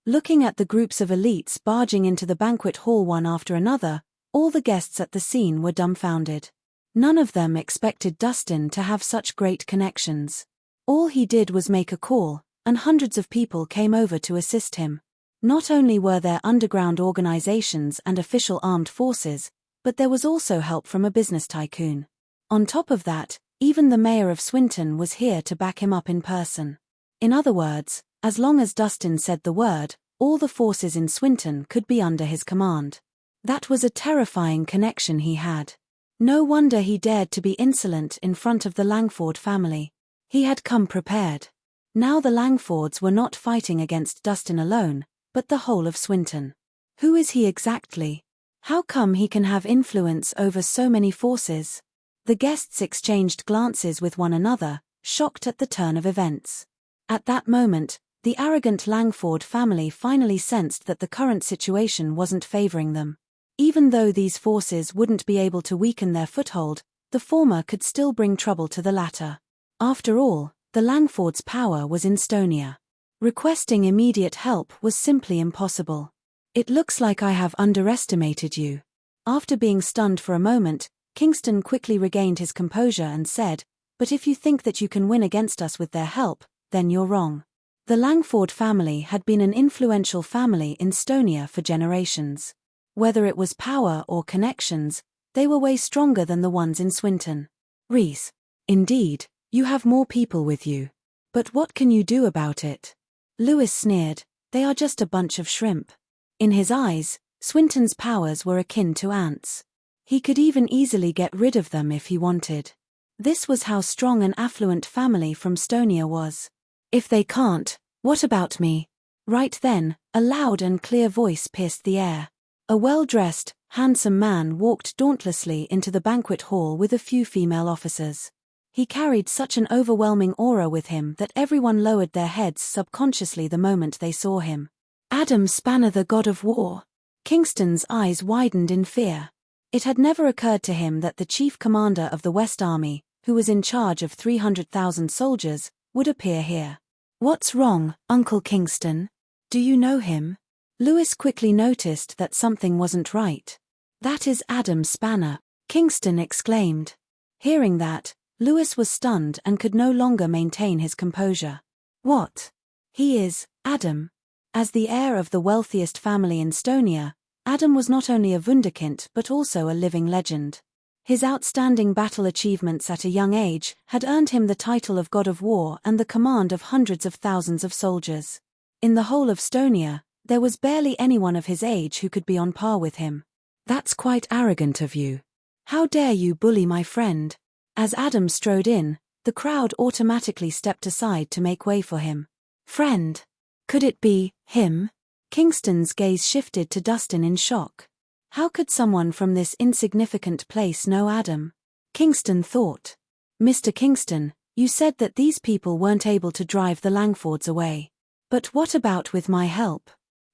Looking at the groups of elites barging into the banquet hall one after another, all the guests at the scene were dumbfounded. None of them expected Dustin to have such great connections. All he did was make a call, and hundreds of people came over to assist him. Not only were there underground organizations and official armed forces, but there was also help from a business tycoon. On top of that, even the mayor of Swinton was here to back him up in person. In other words, as long as Dustin said the word, all the forces in Swinton could be under his command. That was a terrifying connection he had. No wonder he dared to be insolent in front of the Langford family. He had come prepared. Now the Langfords were not fighting against Dustin alone, but the whole of Swinton. Who is he exactly? How come he can have influence over so many forces? The guests exchanged glances with one another, shocked at the turn of events. At that moment, the arrogant Langford family finally sensed that the current situation wasn't favoring them. Even though these forces wouldn't be able to weaken their foothold, the former could still bring trouble to the latter. After all, the Langfords' power was in Stonia. Requesting immediate help was simply impossible. It looks like I have underestimated you. After being stunned for a moment, Kingston quickly regained his composure and said, "But if you think that you can win against us with their help, then you're wrong." The Langford family had been an influential family in Stonia for generations. Whether it was power or connections, they were way stronger than the ones in Swinton. "Rhys, indeed, you have more people with you. But what can you do about it?" Lewis sneered, "They are just a bunch of shrimp." In his eyes, Swinton's powers were akin to ants. He could even easily get rid of them if he wanted. This was how strong an affluent family from Stonia was. "If they can't, what about me?" Right then, a loud and clear voice pierced the air. A well-dressed, handsome man walked dauntlessly into the banquet hall with a few female officers. He carried such an overwhelming aura with him that everyone lowered their heads subconsciously the moment they saw him. Adam Spanner, the god of war. Kingston's eyes widened in fear. It had never occurred to him that the chief commander of the West Army, who was in charge of 300,000 soldiers, would appear here. "What's wrong, Uncle Kingston? Do you know him?" Lewis quickly noticed that something wasn't right. "That is Adam Spanner," Kingston exclaimed. Hearing that, Lewis was stunned and could no longer maintain his composure. "What? He is Adam?" As the heir of the wealthiest family in Stonia, Adam was not only a wunderkind but also a living legend. His outstanding battle achievements at a young age had earned him the title of God of War and the command of hundreds of thousands of soldiers. In the whole of Stonia, there was barely anyone of his age who could be on par with him. "That's quite arrogant of you. How dare you bully my friend?" As Adam strode in, the crowd automatically stepped aside to make way for him. "Friend? Could it be him?" Kingston's gaze shifted to Dustin in shock. How could someone from this insignificant place know Adam? Kingston thought. "Mr. Kingston, you said that these people weren't able to drive the Langfords away. But what about with my help?"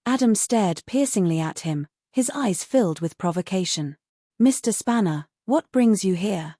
Adam stared piercingly at him, his eyes filled with provocation. "Mr. Spanner, what brings you here?"